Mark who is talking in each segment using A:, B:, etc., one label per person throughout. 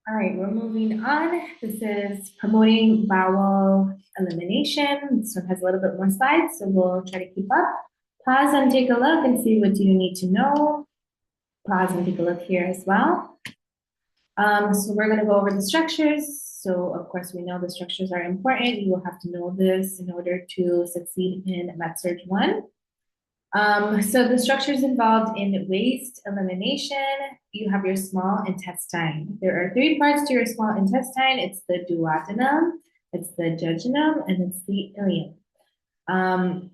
A: All right, we're moving on. This is promoting bowel elimination. This one has a little bit more slides, so we'll try to keep up. Pause and take a look and see what you need to know. Pause and take a look here as well. So we're going to go over the structures. So of course, we know the structures are important. You will have to know this in order to succeed in MedSurg 1. So the structures involved in waste elimination, you have your small intestine. There are three parts to your small intestine. It's the duodenum, it's the jejunum, and it's the ileum.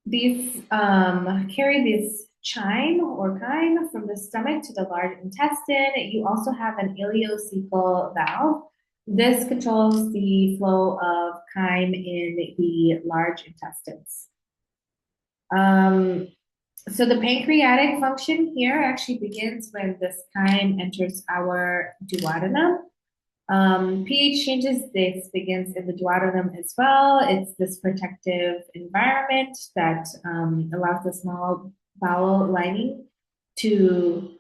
A: These carry this chyme or chyme from the stomach to the large intestine. You also have an ileocecal valve. This controls the flow of chyme in the large intestines. So the pancreatic function here actually begins when this chyme enters our duodenum. pH changes, this begins in the duodenum as well. It's this protective environment that allows the small bowel lining to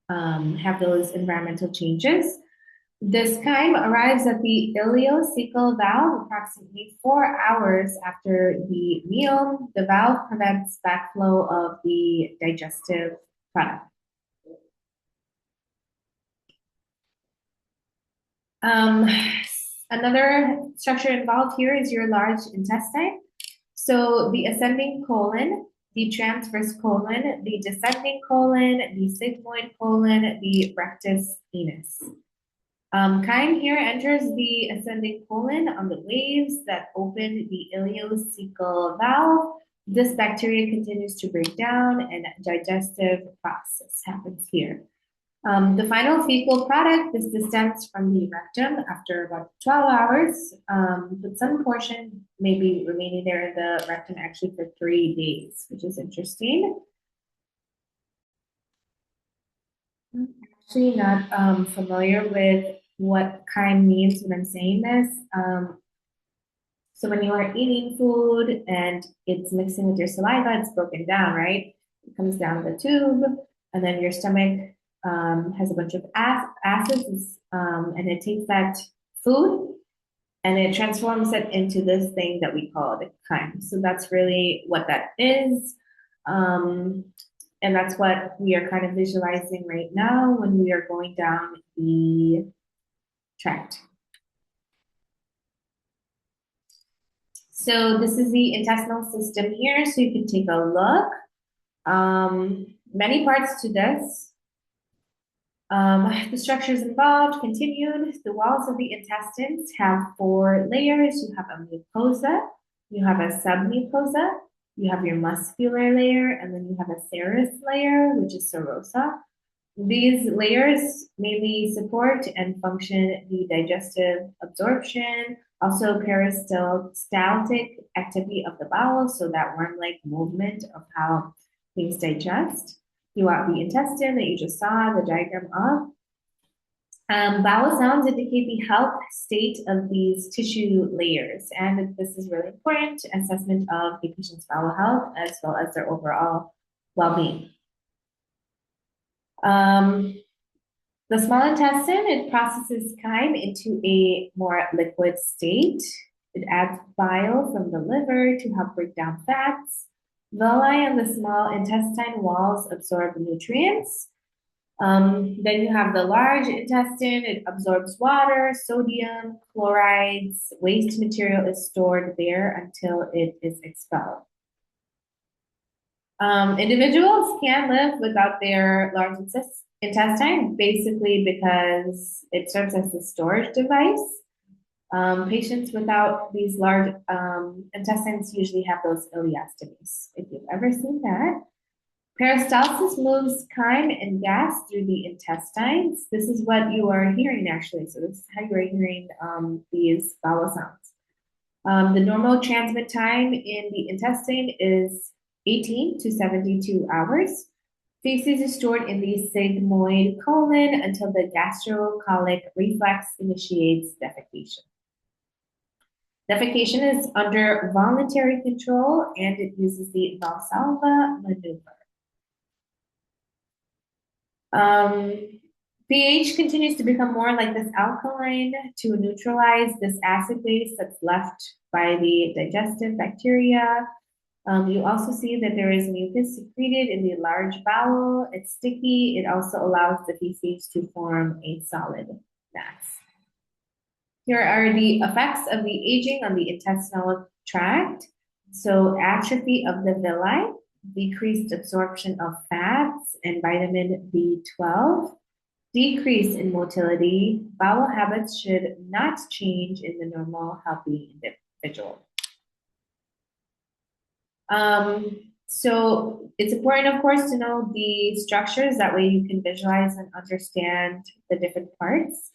A: have those environmental changes. This chyme arrives at the ileocecal valve approximately 4 hours after the meal. The valve prevents backflow of the digestive product. Another structure involved here is your large intestine. So the ascending colon, the transverse colon, the descending colon, the sigmoid colon, the rectus anus. Chyme here enters the ascending colon on the waves that open the ileocecal valve. This bacteria continues to break down and digestive process happens here. The final fecal product, this descends from the rectum after about 12 hours, but some portion may be remaining there in the rectum actually for 3 days, which is interesting. I'm actually not familiar with what chyme means when I'm saying this. So when you are eating food and it's mixing with your saliva, it's broken down, right? It comes down the tube, and then your stomach has a bunch of acids, and it takes that food and it transforms it into this thing that we call the chyme. So that's really what that is. And that's what we are kind of visualizing right now when we are going down the tract. So this is the intestinal system here, so you can take a look. Many parts to this. The structures involved continued. The walls of the intestines have 4 layers. You have a mucosa, you have a submucosa, you have your muscular layer, and then you have a serous layer, which is serosa. These layers mainly support and function the digestive absorption, also peristaltic activity of the bowel, so that worm-like movement of how things digest throughout the intestine that you just saw the diagram of. Bowel sounds indicate the health state of these tissue layers, and this is really important assessment of a patient's bowel health as well as their overall well-being. The small intestine, it processes chyme into a more liquid state. It adds bile from the liver to help break down fats. Villi on the small intestine walls absorb nutrients. Then you have the large intestine. It absorbs water, sodium, chlorides. Waste material is stored there until it is expelled. Individuals can live without their large intestine, basically because it serves as the storage device. Patients without these large intestines usually have those ileostomies, if you've ever seen that. Peristalsis moves chyme and gas through the intestines. This is what you are hearing, actually. So this is how you are hearing these bowel sounds. The normal transmit time in the intestine is 18 to 72 hours. Feces is stored in the sigmoid colon until the gastrocolic reflex initiates defecation. Defecation is under voluntary control and it uses the Valsalva maneuver. pH continues to become more like this alkaline to neutralize this acid base that's left by the digestive bacteria. You also see that there is mucus secreted in the large bowel. It's sticky. It also allows the feces to form a solid mass. Here are the effects of the aging on the intestinal tract. So atrophy of the villi, decreased absorption of fats and vitamin B12, decrease in motility. Bowel habits should not change in the normal healthy individual. So it's important, of course, to know the structures. That way you can visualize and understand the different parts.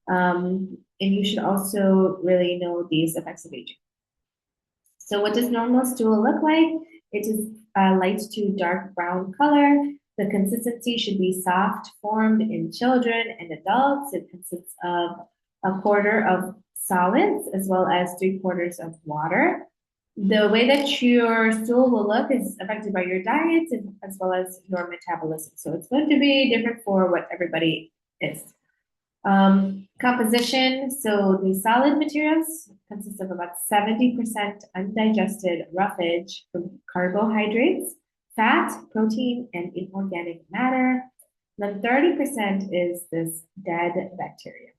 A: And you should also really know these effects of aging. So what does normal stool look like? It is a light to dark brown color. The consistency should be soft formed in children and adults. It consists of a quarter of solids as well as 3/4 of water. The way that your stool will look is affected by your diet as well as your metabolism. So it's going to be different for what everybody is. Composition, so the solid materials consist of about 70% undigested roughage from carbohydrates, fat, protein, and inorganic matter. Then 30% is this dead bacteria.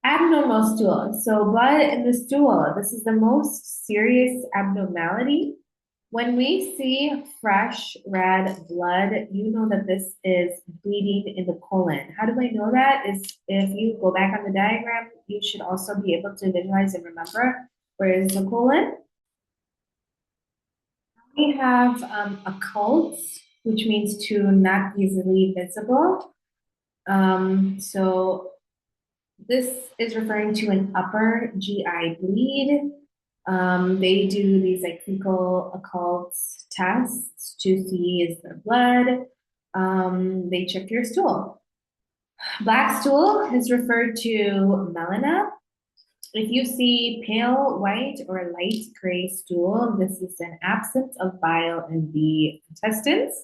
A: Abnormal stool. So blood in the stool. This is the most serious abnormality. When we see fresh red blood, you know that this is bleeding in the colon. How do I know that? Is if you go back on the diagram, you should also be able to visualize and remember where is the colon. We have occult, which means to not easily visible. So this is referring to an upper GI bleed. They do these like fecal occult tests to see is there blood. They check your stool. Black stool is referred to melena. If you see pale white or light gray stool, this is an absence of bile in the intestines.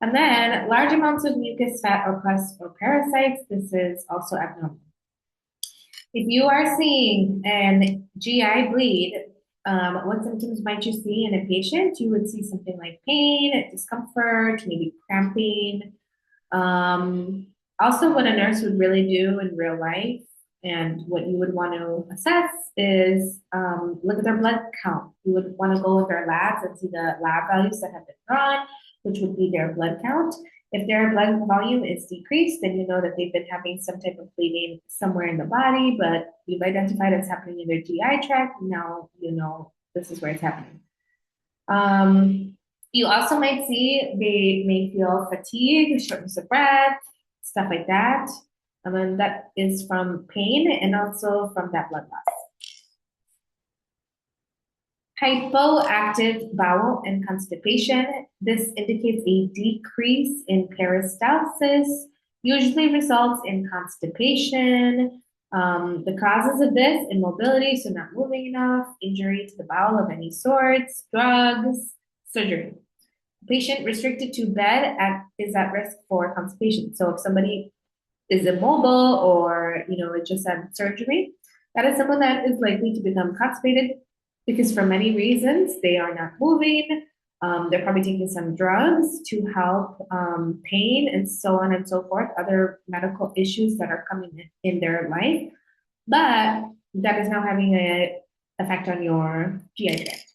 A: And then large amounts of mucus, fat, or pus or parasites, this is also abnormal. If you are seeing an GI bleed, what symptoms might you see in a patient? You would see something like pain, discomfort, maybe cramping. Also, what a nurse would really do in real life and what you would want to assess is look at their blood count. You would want to go with their labs and see the lab values that have been drawn, which would be their blood count. If their blood volume is decreased, then you know that they've been having some type of bleeding somewhere in the body, but you've identified it's happening in their GI tract. Now you know this is where it's happening. You also might see they may feel fatigue, shortness of breath, stuff like that. And that is from pain and also from that blood loss. Hypoactive bowel and constipation. This indicates a decrease in peristalsis, usually results in constipation. The causes of this, immobility, so not moving enough, injury to the bowel of any sorts, drugs, surgery. Patient restricted to bed is at risk for constipation. So if somebody is immobile or it just had surgery, that is someone that is likely to become constipated because for many reasons they are not moving. They're probably taking some drugs to help pain and so on and so forth, other medical issues that are coming in their life, but that is now having an effect on your GI tract.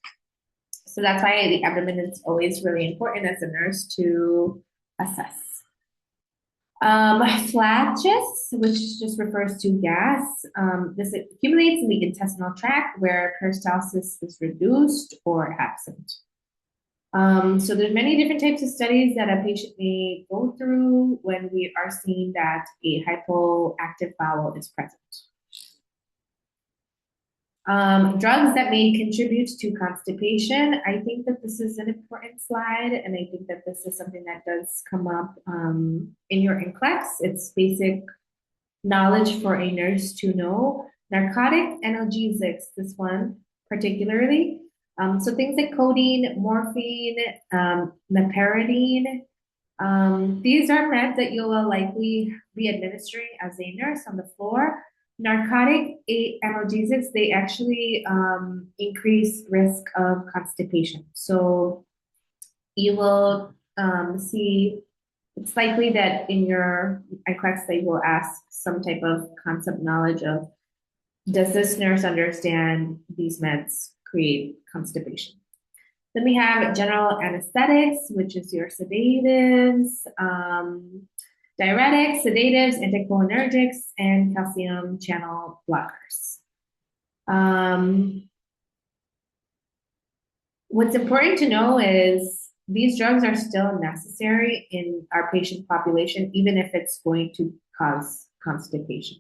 A: So that's why the abdomen is always really important as a nurse to assess. Flatus, which just refers to gas. This accumulates in the intestinal tract where peristalsis is reduced or absent. So there's many different types of studies that a patient may go through when we are seeing that a hypoactive bowel is present. Drugs that may contribute to constipation. I think that this is an important slide, and I think that this is something that does come up in your NCLEX. It's basic knowledge for a nurse to know. Narcotic analgesics, this one particularly. So things like codeine, morphine, meperidine, These are meds that you will likely be administering as a nurse on the floor. Narcotic analgesics, they actually increase risk of constipation. So you will see it's likely that in your ICLEX they will ask some type of concept knowledge of does this nurse understand these meds create constipation? Then we have general anesthetics, which is your sedatives, diuretics, sedatives, anticholinergics, and calcium channel blockers. What's important to know is these drugs are still necessary in our patient population, even if it's going to cause constipation.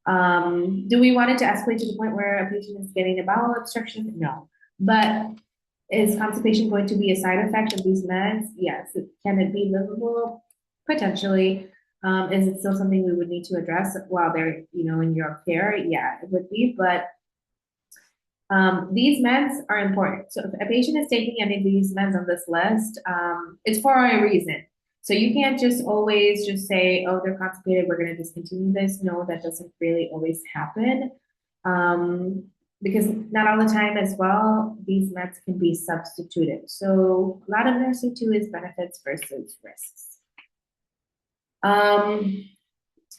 A: Do we want it to escalate to the point where a patient is getting a bowel obstruction? No. But is constipation going to be a side effect of these meds? Yes. Can it be livable? Potentially. Is it still something we would need to address while they're, in your care? Yeah, it would be. But these meds are important. So if a patient is taking any of these meds on this list, it's for a reason. So you can't just always just say, oh, they're constipated, we're going to discontinue this. No, that doesn't really always happen. Because not all the time as well, these meds can be substituted. So a lot of nursing too is benefits versus risks.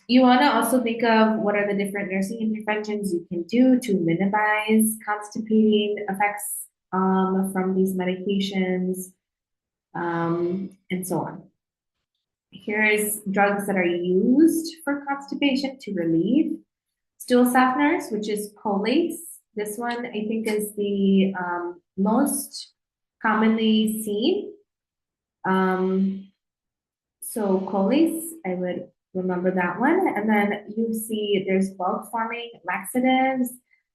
A: You want to also think of what are the different nursing interventions you can do to minimize constipating effects from these medications, and so on. Here's drugs that are used for constipation to relieve. Stool softeners, which is Colace. This one I think is the most commonly seen. So Colace, I would remember that one. And then you see there's bulk forming laxatives.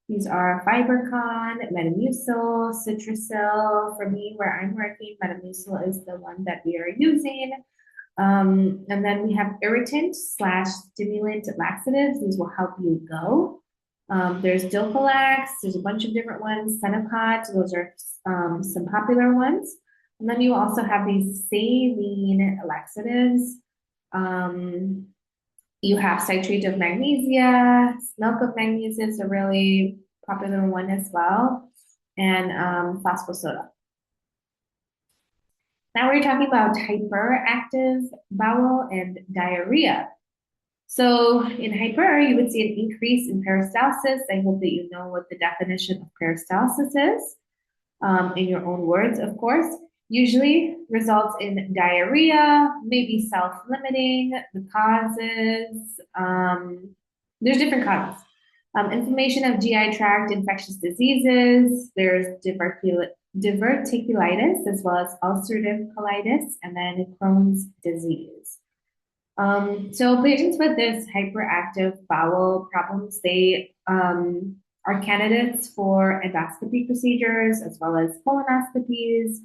A: These are Fibercon, Metamucil, Citrasil. For me, where I'm working, Metamucil is the one that we are using. And then we have irritant / stimulant laxatives. These will help you go. There's Dulcolax. There's a bunch of different ones. Senapot. Those are some popular ones. And then you also have these saline laxatives. You have citrate of magnesia. Milk of magnesia is a really popular one as well. And phosphosoda. Now we're talking about hyperactive bowel and diarrhea. So in hyper, you would see an increase in peristalsis. I hope that you know what the definition of peristalsis is, in your own words, of course. Usually results in diarrhea, maybe self-limiting. The causes, there's different causes. Inflammation of GI tract, infectious diseases. There's diverticulitis as well as ulcerative colitis, and then Crohn's disease. So patients with this hyperactive bowel problems, they are candidates for endoscopy procedures as well as colonoscopies.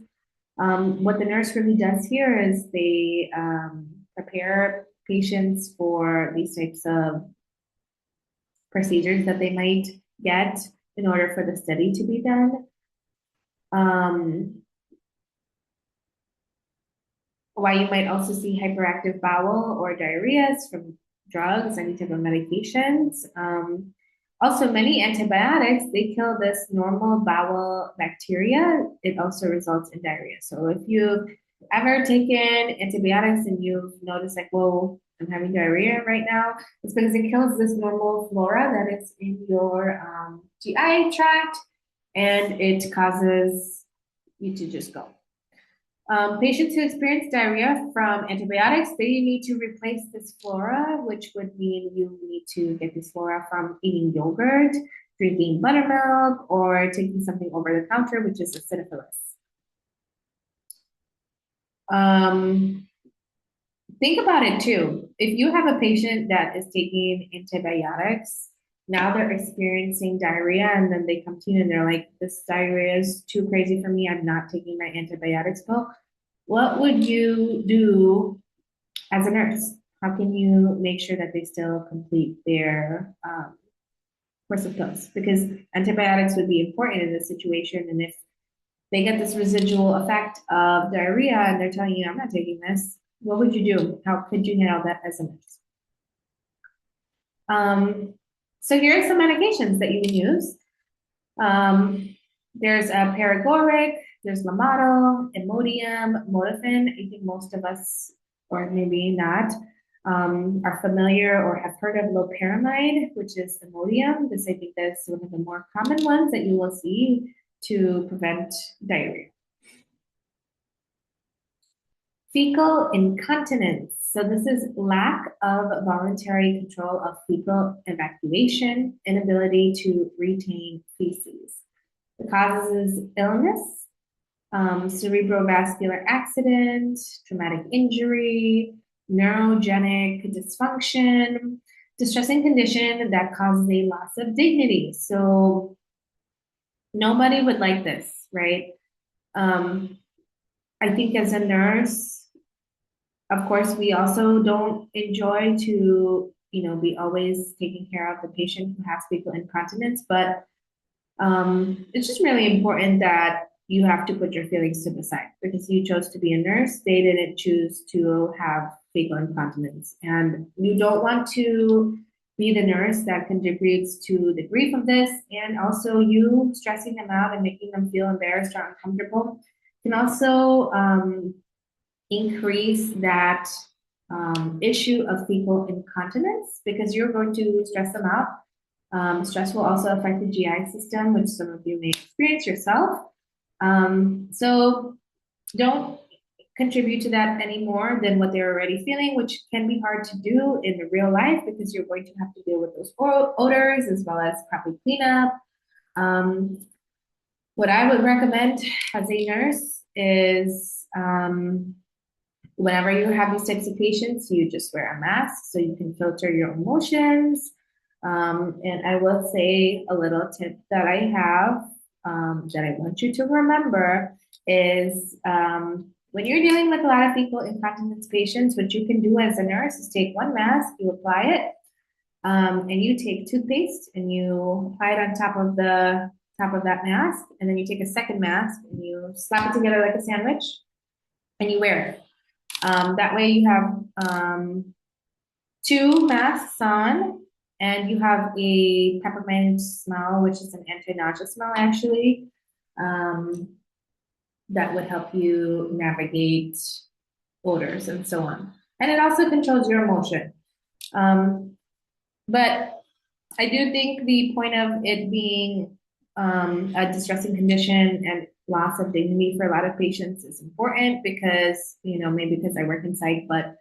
A: What the nurse really does here is they prepare patients for these types of procedures that they might get in order for the study to be done. Why you might also see hyperactive bowel or diarrheas from drugs, any type of medications. Also, many antibiotics, they kill this normal bowel bacteria. It also results in diarrhea. So if you've ever taken antibiotics and you've noticed like, whoa, I'm having diarrhea right now, it's because it kills this normal flora that is in your GI tract, and it causes you to just go. Patients who experience diarrhea from antibiotics, they need to replace this flora, which would mean you need to get this flora from eating yogurt, drinking buttermilk, or taking something over the counter, which is acidophilus. Think about it too. If you have a patient that is taking antibiotics, now they're experiencing diarrhea, and then they come to you and they're like, this diarrhea is too crazy for me. I'm not taking my antibiotics pill. What would you do as a nurse? How can you make sure that they still complete their course of pills? Because antibiotics would be important in this situation. And if they get this residual effect of diarrhea and they're telling you, I'm not taking this. What would you do? How could you handle that as a nurse? So here are some medications that you can use. There's a paregoric, there's Lomato, Imodium, Modafin. I think most of us, or maybe not, are familiar or have heard of loperamide, which is Imodium. This, I think, is one of the more common ones that you will see to prevent diarrhea. Fecal incontinence. So this is lack of voluntary control of fecal evacuation, inability to retain feces. The causes is illness, cerebrovascular accident, traumatic injury, neurogenic dysfunction, distressing condition that causes a loss of dignity. So nobody would like this, right? I think as a nurse, of course, we also don't enjoy to, be always taking care of the patient who has fecal incontinence, but it's just really important that you have to put your feelings to the side because you chose to be a nurse. They didn't choose to have fecal incontinence. And you don't want to be the nurse that contributes to the grief of this. And also you stressing them out and making them feel embarrassed or uncomfortable can also increase that issue of fecal incontinence because you're going to stress them out. Stress will also affect the GI system, which some of you may experience yourself. So don't contribute to that any more than what they're already feeling, which can be hard to do in the real life because you're going to have to deal with those odors as well as probably cleanup. What I would recommend as a nurse is whenever you have these types of patients, you just wear a mask so you can filter your emotions. And I will say a little tip that I have that I want you to remember is when you're dealing with a lot of fecal incontinence patients, what you can do as a nurse is take one mask, you apply it, and you take toothpaste and you apply it on top of that mask, and then you take a second mask and you slap it together like a sandwich, and you wear it. That way you have two masks on, and you have a peppermint smell, which is an anti-nausea smell actually, that would help you navigate odors and so on. And it also controls your emotion. But I do think the point of it being a distressing condition and loss of dignity for a lot of patients is important because, maybe because I work in psych, but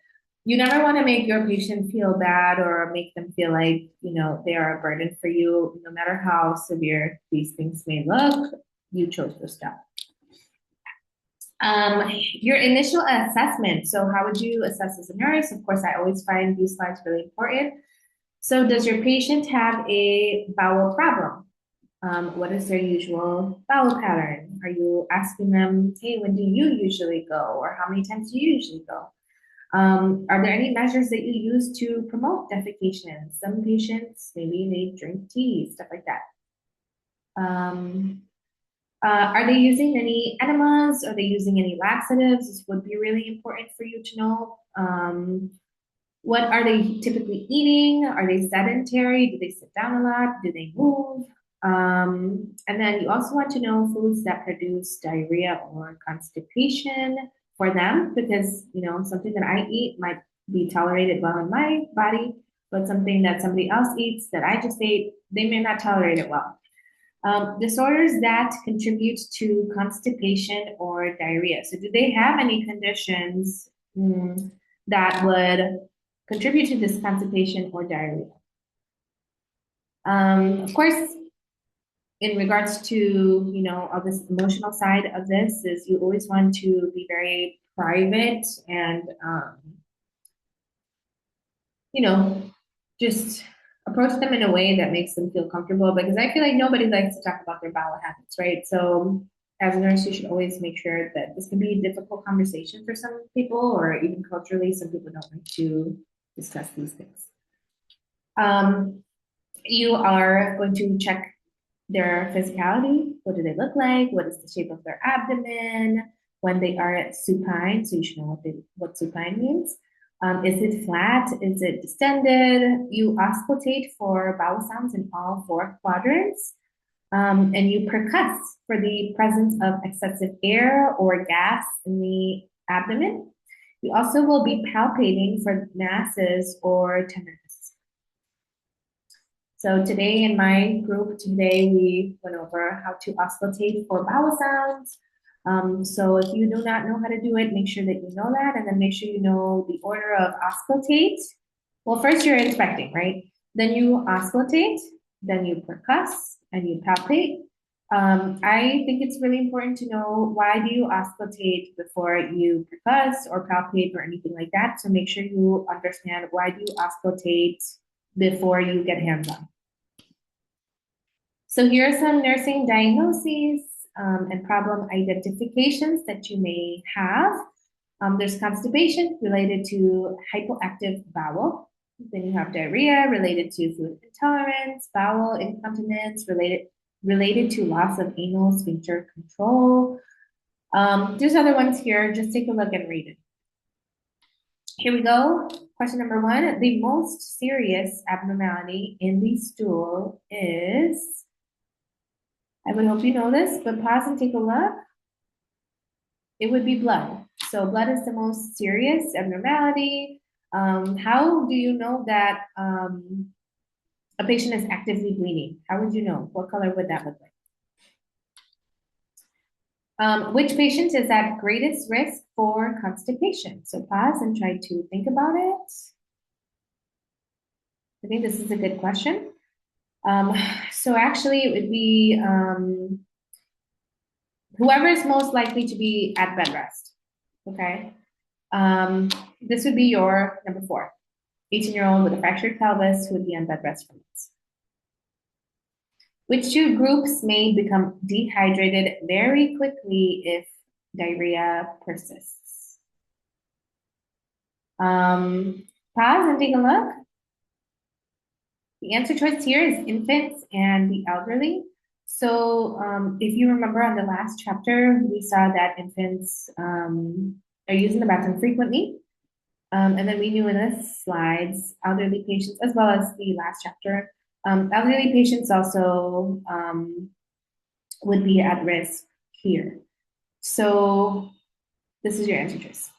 A: you never want to make your patient feel bad or make them feel like, they are a burden for you. No matter how severe these things may look, you chose to stop. Your initial assessment. So how would you assess as a nurse? Of course, I always find these slides really important. So does your patient have a bowel problem? What is their usual bowel pattern? Are you asking them, hey, when do you usually go? Or how many times do you usually go? Are there any measures that you use to promote defecation? Some patients, maybe they drink tea, stuff like that. Are they using any enemas? Are they using any laxatives? This would be really important for you to know. What are they typically eating? Are they sedentary? Do they sit down a lot? Do they move? And then you also want to know foods that produce diarrhea or constipation for them, because something that I eat might be tolerated well in my body, but something that somebody else eats that I just ate, they may not tolerate it well. Disorders that contribute to constipation or diarrhea. So do they have any conditions that would contribute to this constipation or diarrhea? Of course, in regards to, all this emotional side of this is you always want to be very private and, just approach them in a way that makes them feel comfortable, because I feel like nobody likes to talk about their bowel habits, right? So as a nurse, you should always make sure that this can be a difficult conversation for some people, or even culturally, some people don't like to discuss these things. You are going to check their physicality. What do they look like? What is the shape of their abdomen? When they are supine, so you should know what supine means. Is it flat? Is it distended? You auscultate for vowel sounds in all four quadrants. And you percuss for the presence of excessive air or gas in the abdomen. You also will be palpating for masses or tenderness. So today in my group, we went over how to auscultate for vowel sounds. So if you do not know how to do it, make sure that you know that, and then make sure you know the order of auscultate. Well, first you're inspecting, right? Then you auscultate, then you percuss, and you palpate. I think it's really important to know why do you auscultate before you percuss or palpate or anything like that. So make sure you understand why do you auscultate before you get hands-on. So here are some nursing diagnoses and problem identifications that you may have. There's constipation related to hypoactive bowel. Then you have diarrhea related to food intolerance, bowel incontinence related to loss of anal sphincter control. There's other ones here. Just take a look and read it. Here we go. Question number 1. The most serious abnormality in the stool is, I would hope you know this, but pause and take a look. It would be blood. So blood is the most serious abnormality. How do you know that a patient is actively bleeding? How would you know? What color would that look like? Which patient is at greatest risk for constipation? So pause and try to think about it. I think this is a good question. So actually it would be whoever is most likely to be at bed rest, okay? This would be your number 4, 18-year-old with a fractured pelvis who would be on bed rest for months. Which 2 groups may become dehydrated very quickly if diarrhea persists? Pause and take a look. The answer choice here is infants and the elderly. So if you remember on the last chapter, we saw that infants are using the bathroom frequently. And then we knew in the slides, elderly patients, as well as the last chapter, elderly patients also would be at risk here. So this is your answer choice.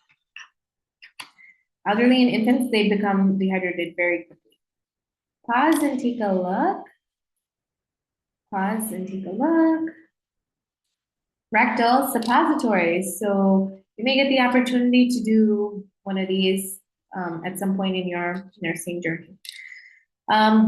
A: Elderly and infants, they become dehydrated very quickly. Pause and take a look. Pause and take a look. Rectal suppositories. So you may get the opportunity to do one of these at some point in your nursing journey.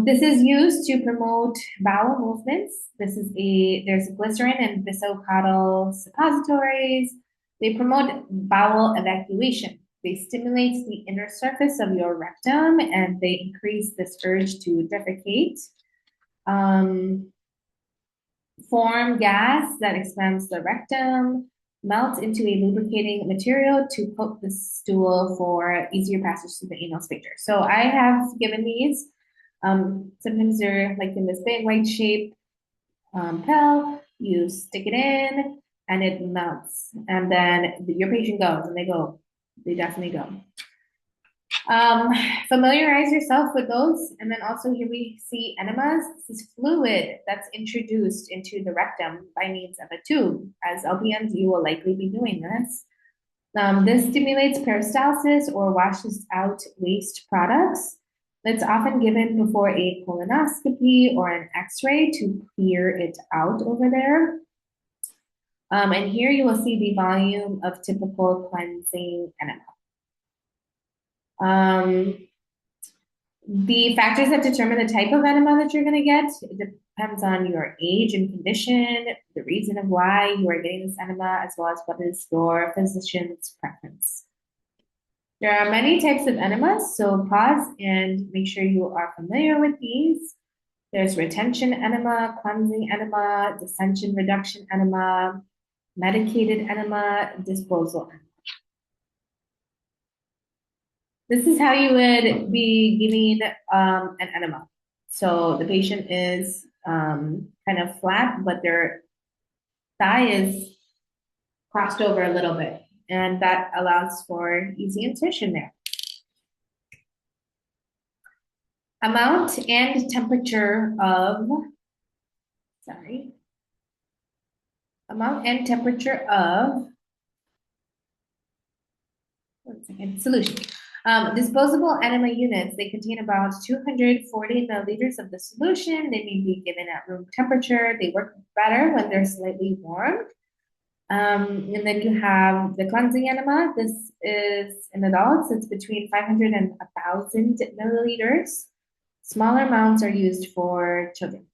A: This is used to promote bowel movements. There's glycerin and bisocotyl suppositories. They promote bowel evacuation. They stimulate the inner surface of your rectum and they increase this urge to defecate. Form gas that expands the rectum, melt into a lubricating material to coat the stool for easier passage to the anal sphincter. So I have given these. Sometimes they're like in this big white shape pill. You stick it in and it melts. And then your patient goes and they go. They definitely go. Familiarize yourself with those. And then also here we see enemas. This is fluid that's introduced into the rectum by means of a tube. As LPNs, you will likely be doing this. This stimulates peristalsis or washes out waste products. It's often given before a colonoscopy or an x-ray to clear it out over there. And here you will see the volume of typical cleansing enema. The factors that determine the type of enema that you're going to get, it depends on your age and condition, the reason of why you are getting this enema, as well as what is your physician's preference. There are many types of enemas, so pause and make sure you are familiar with these. There's retention enema, cleansing enema, dissension reduction enema, medicated enema, disposal enema. This is how you would be giving an enema. So the patient is kind of flat, but they're thigh is crossed over a little bit, and that allows for easy insertion there. Amount and temperature of, sorry, amount and temperature of, one second, solution. Disposable enema units, they contain about 240 milliliters of the solution. They may be given at room temperature. They work better when they're slightly warmed. And then you have the cleansing enema. This is in adults, it's between 500 and 1,000 milliliters. Smaller amounts are used for children.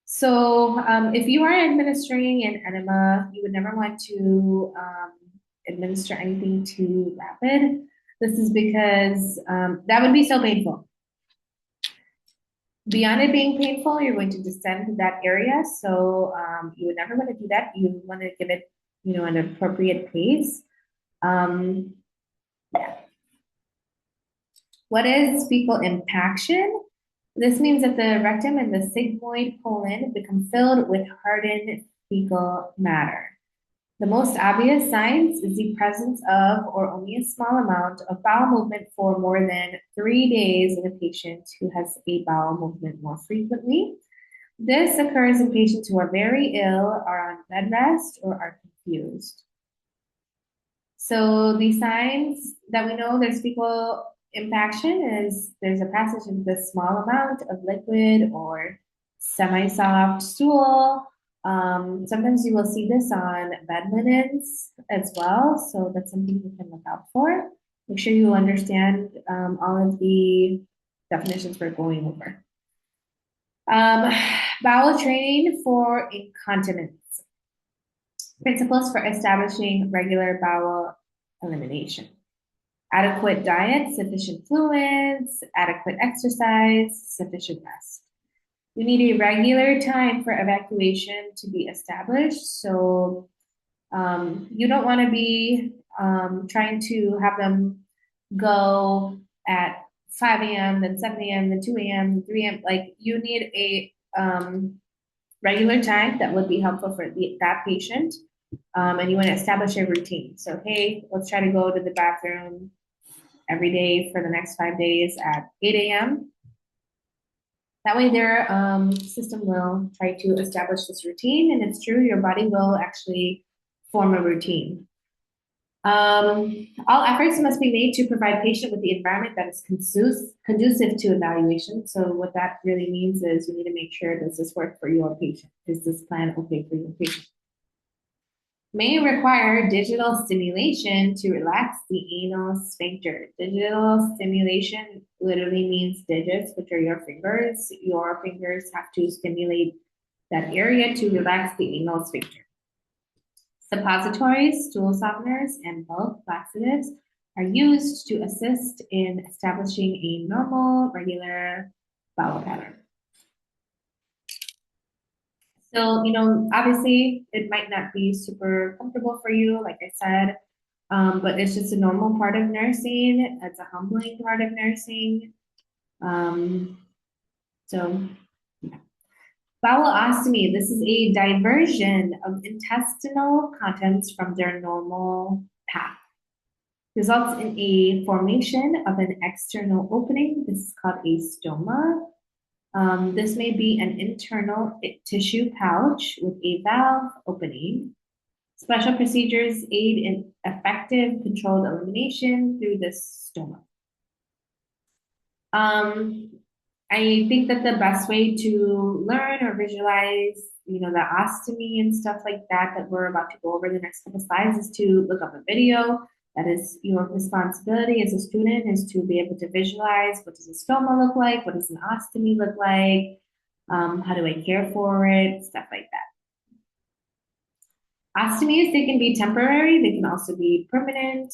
A: So if you are administering an enema, you would never want to administer anything too rapid. This is because that would be so painful. Beyond it being painful, you're going to descend that area. So you would never want to do that. You want to give it, an appropriate pace. Yeah. What is fecal impaction? This means that the rectum and the sigmoid colon become filled with hardened fecal matter. The most obvious signs is the presence of or only a small amount of bowel movement for more than 3 days in a patient who has a bowel movement more frequently. This occurs in patients who are very ill, are on bed rest, or are confused. So the signs that we know there's fecal impaction is there's a passage of this small amount of liquid or semi-soft stool. Sometimes you will see this on bed linens as well, so that's something you can look out for. Make sure you understand all of the definitions we're going over. Bowel training for incontinence. Principles for establishing regular bowel elimination. Adequate diet, sufficient fluids, adequate exercise, sufficient rest. You need a regular time for evacuation to be established. So you don't want to be trying to have them go at 5 a.m., then 7 a.m., then 2 a.m., 3 a.m. Like you need a regular time that would be helpful for that patient. And you want to establish a routine. So, hey, let's try to go to the bathroom every day for the next 5 days at 8 a.m. That way their system will try to establish this routine, and it's true, your body will actually form a routine. All efforts must be made to provide patient with the environment that is conducive to evaluation. So what that really means is you need to make sure, does this work for your patient? Is this plan okay for your patient? May require digital stimulation to relax the anal sphincter. Digital stimulation literally means digits, which are your fingers. Your fingers have to stimulate that area to relax the anal sphincter. Suppositories, stool softeners, and bulk laxatives are used to assist in establishing a normal, regular bowel pattern. So, obviously it might not be super comfortable for you, like I said, but it's just a normal part of nursing. It's a humbling part of nursing. So, yeah. Bowel-ostomy, this is a diversion of intestinal contents from their normal path. Results in a formation of an external opening. This is called a stoma. This may be an internal tissue pouch with a valve opening. Special procedures aid in effective controlled elimination through this stoma. I think that the best way to learn or visualize, the ostomy and stuff like that we're about to go over the next couple slides is to look up a video. That is your responsibility as a student, is to be able to visualize what does a stoma look like, what does an ostomy look like, how do I care for it, stuff like that. Ostomies, they can be temporary, they can also be permanent.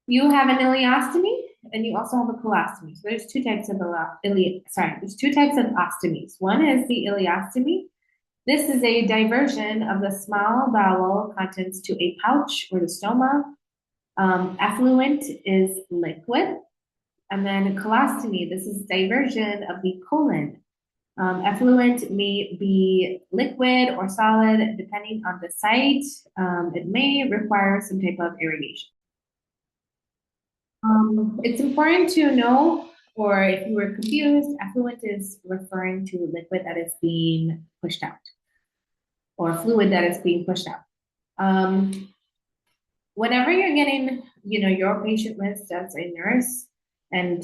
A: You have an ileostomy and you also have a colostomy. So there's two types of there's two types of ostomies. One is the ileostomy. This is a diversion of the small bowel contents to a pouch or the stoma. Effluent is liquid. And then colostomy, this is diversion of the colon. Effluent may be liquid or solid depending on the site. It may require some type of irrigation. It's important to know, or if you were confused, effluent is referring to liquid that is being pushed out or fluid that is being pushed out. Whenever you're getting, your patient list as a nurse and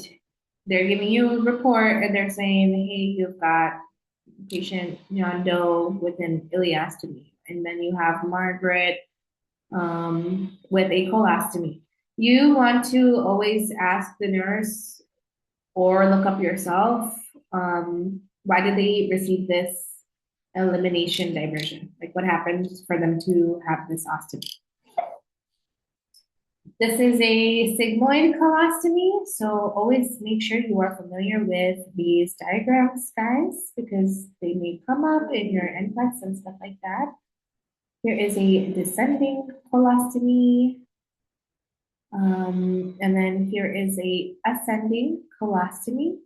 A: they're giving you a report and they're saying, hey, you've got patient John Doe with an ileostomy, and then you have Margaret with a colostomy. You want to always ask the nurse or look up yourself, why did they receive this elimination diversion? Like what happened for them to have this ostomy? This is a sigmoid colostomy, so always make sure you are familiar with these diagrams, guys, because they may come up in your NCLEX and stuff like that. Here is a descending colostomy. And then here is a ascending colostomy.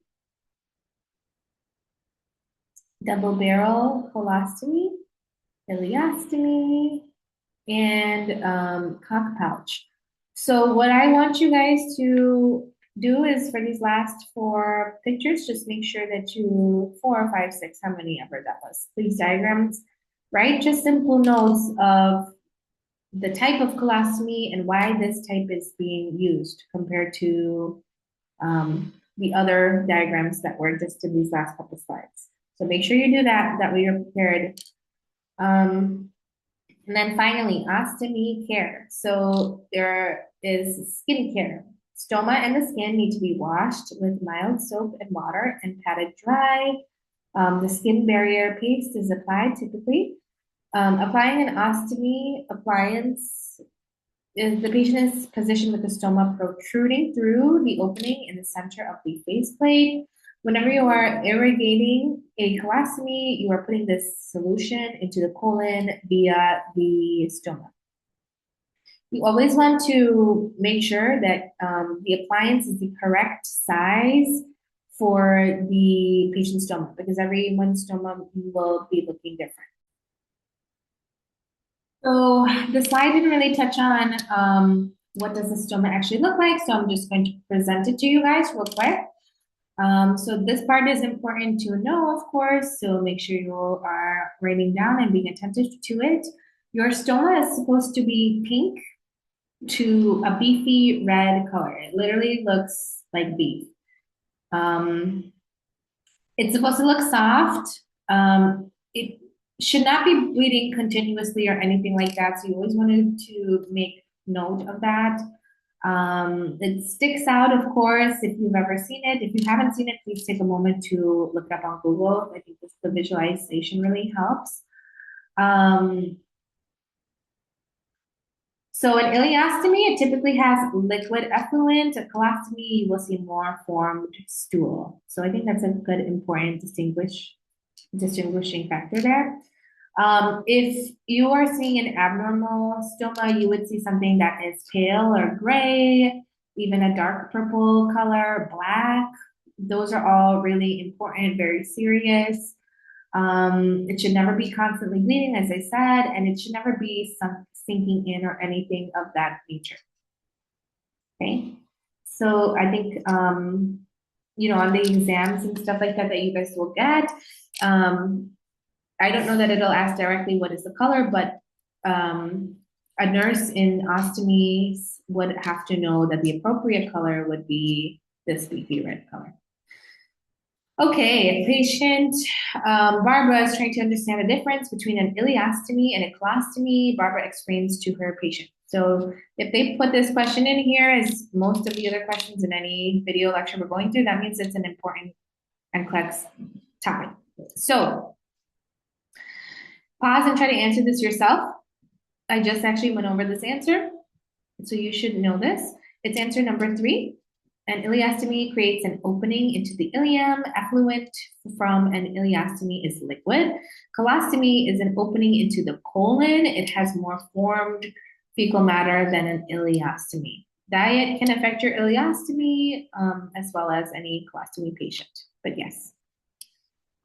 A: Double barrel colostomy, ileostomy, and cock pouch. So what I want you guys to do is for these last 4 pictures, just make sure that you, 4, 5, 6, how many ever that was, these diagrams, write just simple notes of the type of colostomy and why this type is being used compared to the other diagrams that were just in these last couple slides. So make sure you do that, that way you're prepared. And then finally, ostomy care. So there is skin care. Stoma and the skin need to be washed with mild soap and water and patted dry. The skin barrier paste is applied typically. Applying an ostomy appliance is the patient is positioned with the stoma protruding through the opening in the center of the faceplate. Whenever you are irrigating a colostomy, you are putting this solution into the colon via the stoma. You always want to make sure that the appliance is the correct size for the patient's stoma, because everyone's stoma will be looking different. So the slide didn't really touch on what does the stoma actually look like, so I'm just going to present it to you guys real quick. So this part is important to know, of course, so make sure you are writing down and being attentive to it. Your stoma is supposed to be pink to a beefy red color. It literally looks like beef. It's supposed to look soft. It should not be bleeding continuously or anything like that, so you always wanted to make note of that. It sticks out, of course, if you've ever seen it. If you haven't seen it, please take a moment to look it up on Google. I think the visualization really helps. So an ileostomy, it typically has liquid effluent. A colostomy, you will see more formed stool. So I think that's a good, important distinguishing factor there. If you are seeing an abnormal stoma, you would see something that is pale or gray, even a dark purple color, black. Those are all really important, very serious. It should never be constantly bleeding, as I said, and it should never be sinking in or anything of that nature. Okay, so I think, on the exams and stuff like that that you guys will get, I don't know that it'll ask directly what is the color, but a nurse in ostomies would have to know that the appropriate color would be this beefy red color. Okay, patient Barbara is trying to understand the difference between an ileostomy and a colostomy. Barbara explains to her patient. So if they put this question in here, as most of the other questions in any video lecture we're going through, that means it's an important and complex topic. So pause and try to answer this yourself. I just actually went over this answer, so you should know this. It's answer number 3. An ileostomy creates an opening into the ileum. Effluent from an ileostomy is liquid. Colostomy is an opening into the colon. It has more formed fecal matter than an ileostomy. Diet can affect your ileostomy as well as any colostomy patient, but yes.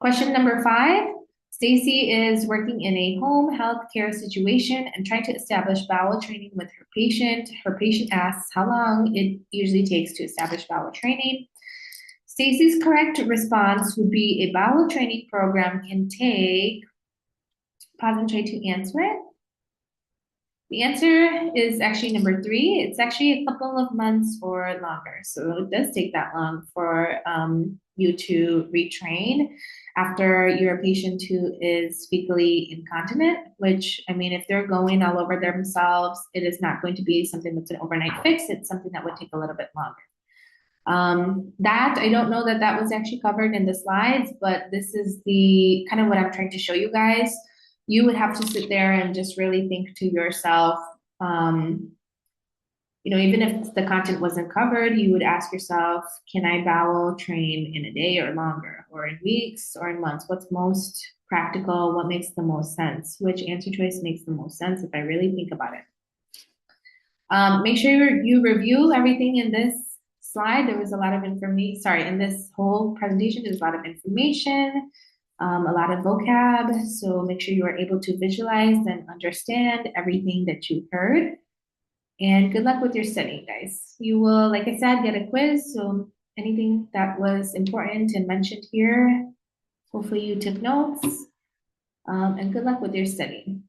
A: Question number 5. Stacy is working in a home health care situation and trying to establish bowel training with her patient. Her patient asks how long it usually takes to establish bowel training. Stacy's correct response would be a bowel training program can take, pause and try to answer it. The answer is actually number 3. It's actually a couple of months or longer. So it does take that long for you to retrain after you're a patient who is fecally incontinent, which, I mean, if they're going all over themselves, it is not going to be something that's an overnight fix. It's something that would take a little bit longer. That I don't know that that was actually covered in the slides, but this is the kind of what I'm trying to show you guys. You would have to sit there and just really think to yourself, even if the content wasn't covered, you would ask yourself, can I bowel train in a day or longer, or in weeks or in months? What's most practical? What makes the most sense? Which answer choice makes the most sense if I really think about it? Make sure you review everything in this slide. There was a lot of information, sorry, in this whole presentation, there's a lot of information, a lot of vocab. So make sure you are able to visualize and understand everything that you heard. And good luck with your studying, guys. You will, like I said, get a quiz. So anything that was important and mentioned here, hopefully you took notes. And good luck with your studying.